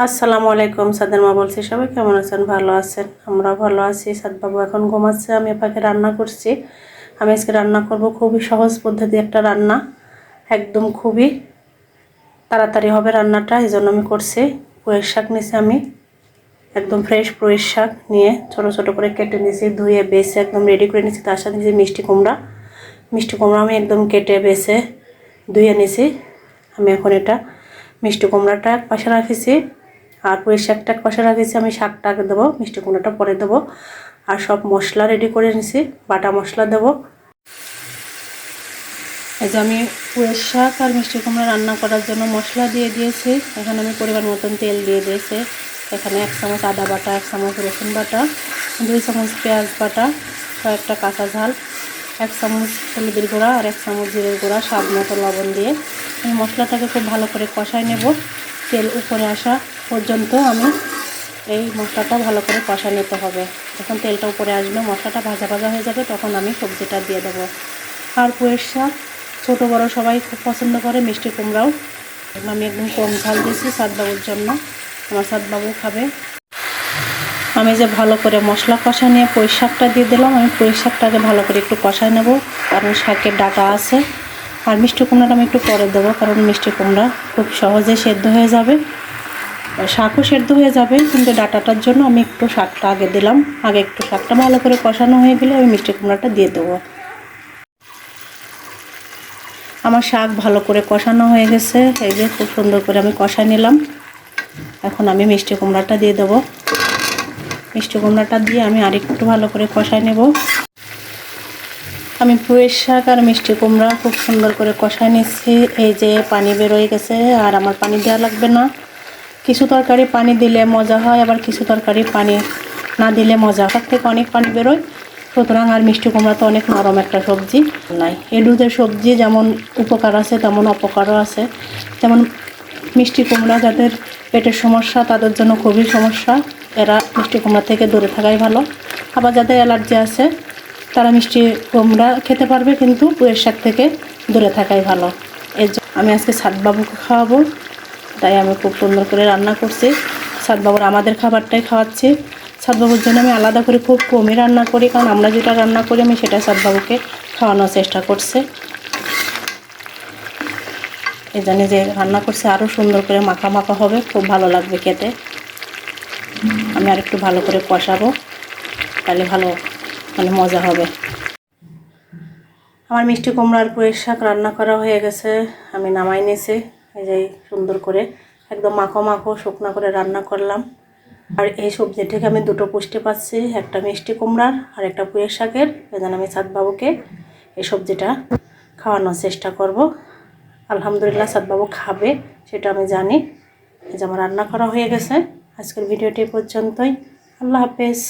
আসসালামু আলাইকুম। সাদের মা বলছি, সবাই কেমন আছেন? ভালো আছেন? আমরা ভালো আছি। সাদ বাবু এখন ঘুমাচ্ছে, আমি এপাকে রান্না করছি। আমি আজকে রান্না করব খুবই সহজ পদ্ধতি একটা রান্না, একদম খুবই তাড়াতাড়ি হবে রান্নাটা, এই জন্য আমি করছি। পুঁইয়ের শাক নিয়েছি আমি, একদম ফ্রেশ পুঁইয়ের শাক নিয়ে ছোট ছোট করে কেটে নিয়েছি, ধুয়ে বেছে একদম রেডি করে নিয়েছি। তার সাথে নিয়েছি মিষ্টি কুমড়া আমি একদম কেটে বেছে ধুয়ে নিয়েছি। আমি এখন এটা মিষ্টি কুমড়াটা এক পাশে রাখেছি, আর পুঁই শাকটা এক পাশে রাখেছি। আমি শাকটা আগে দেবো, মিষ্টি কুমড়াটা পরে দেবো। আর সব মশলা রেডি করে নিয়েছি, বাটা মশলা দেবো। এই যে আমি পুঁইয়ের শাক আর মিষ্টি কুমড়া রান্না করার জন্য মশলা দিয়ে দিয়েছি। এখানে আমি পরিমাণ মতন তেল দিয়ে দিয়েছি। এখানে 1 চামচ আদা বাটা, 1 চামচ রসুন বাটা, 2 চামচ পেঁয়াজ বাটা, কয়েকটা কাঁচা ঝাল, 1 চামচ হলুদের গুঁড়া আর 1 চামচ জিরের গুঁড়া, স্বাদ মতো লবণ দিয়ে আমি মশলাটাকে খুব ভালো করে কষাই নেব। তেল উপরে আসা পর্যন্ত আমি এই মশলাটা ভালো করে কষা নিতে হবে। যখন তেলটা উপরে আসবে, মশলাটা ভাজা ভাজা হয়ে যাবে, তখন আমি সবজিটা দিয়ে দেবো। আর পুঁইয়ের শাক ছোটো বড়ো সবাই খুব পছন্দ করে, মিষ্টি কুমড়াও। আমি একদম কম ঝাল দিয়েছি সাদবাবুর জন্য, আমার সাদবাবু খাবে। আমি যে ভালো করে মশলা কষা নিয়ে পুঁই শাকটা দিয়ে দিলাম। আমি পুঁই শাকটাকে ভালো করে একটু কষায় নেব, কারণ শাকের ডাঁটা আছে। আর মিষ্টি কুমড়াটা আমি একটু পরে দেবো, কারণ মিষ্টি কুমড়া খুব সহজে সেদ্ধ হয়ে যাবে, শাকও সেদ্ধ হয়ে যাবে, কিন্তু ডাঁটাটার জন্য আমি একটু শাকটা আগে দিলাম। আগে একটু শাকটা ভালো করে কষানো হয়ে গেলে আমি মিষ্টি কুমড়াটা দিয়ে দেবো। আমার শাক ভালো করে কষানো হয়ে গেছে, এই যে খুব সুন্দর করে আমি কষাই নিলাম। এখন আমি মিষ্টি কুমড়াটা দিয়ে দেবো। মিষ্টি কুমড়াটা দিয়ে আমি আরেকটু ভালো করে কষাই নেব। আমি পুঁইয়ের শাক আর মিষ্টি কুমড়া খুব সুন্দর করে কষাই নিচ্ছি। এই যে পানি বেরোয় গেছে, আর আমার পানি দেওয়া লাগবে না। কিছু তরকারি পানি দিলে মজা হয়, আবার কিছু তরকারি পানি না দিলে মজা হয়, থেকে অনেক পানি বেরোয়। সুতরাং আর মিষ্টি কুমড়া তো অনেক নরম একটা সবজি নাই। এই দুধের সবজি যেমন উপকার আছে, তেমন অপকারও আছে। যেমন মিষ্টি কুমড়া যাদের পেটের সমস্যা, তাদের জন্য খুবই সমস্যা, এরা মিষ্টি কুমড়া থেকে দূরে থাকাই ভালো। আবার যাদের অ্যালার্জি আছে, তারা মিষ্টি কুমড়া খেতে পারবে, কিন্তু পুঁইয়ের শাক থেকে দূরে থাকাই ভালো। এর জন্য আমি আজকে সাদবাবুকে খাওয়াবো, তাই আমি খুব সুন্দর করে রান্না করছি। সাদবাবুর আমাদের খাবারটাই খাওয়াচ্ছি। সাদবাবুর জন্য আমি আলাদা করে খুব কমই রান্না করি, কারণ আমরা যেটা রান্না করি আমি সেটা সাদবাবুকে খাওয়ানোর চেষ্টা করছি। এই জন্য যে রান্না করছে আরও সুন্দর করে মাখা মাখা হবে, খুব ভালো লাগবে খেতে। আমি আর একটু ভালো করে কষাবো, তাহলে ভালো মজা হবে। আমার মিষ্টি কুমড়ার পুঁইয়ের শাক রান্না করা হয়ে গেছে, আমি নামাই নিয়েছি। এই যে সুন্দর করে একদম মাখো মাখো শুকনো করে রান্না করলাম। আর এই সবজি থেকে আমি দুটো পুষ্টি পাচ্ছি, একটা মিষ্টি কুমড়ার আর একটা পুঁইয়ের শাকের। এজন্য আমি সাদবাবুকে এই সবজিটা খাওয়ানোর চেষ্টা করব। আলহামদুলিল্লাহ সাদবাবু খাবে, সেটা আমি জানি। এই যে আমার রান্না করা হয়ে গেছে। আজকের ভিডিওটি পর্যন্তই। আল্লাহ হাফেজ।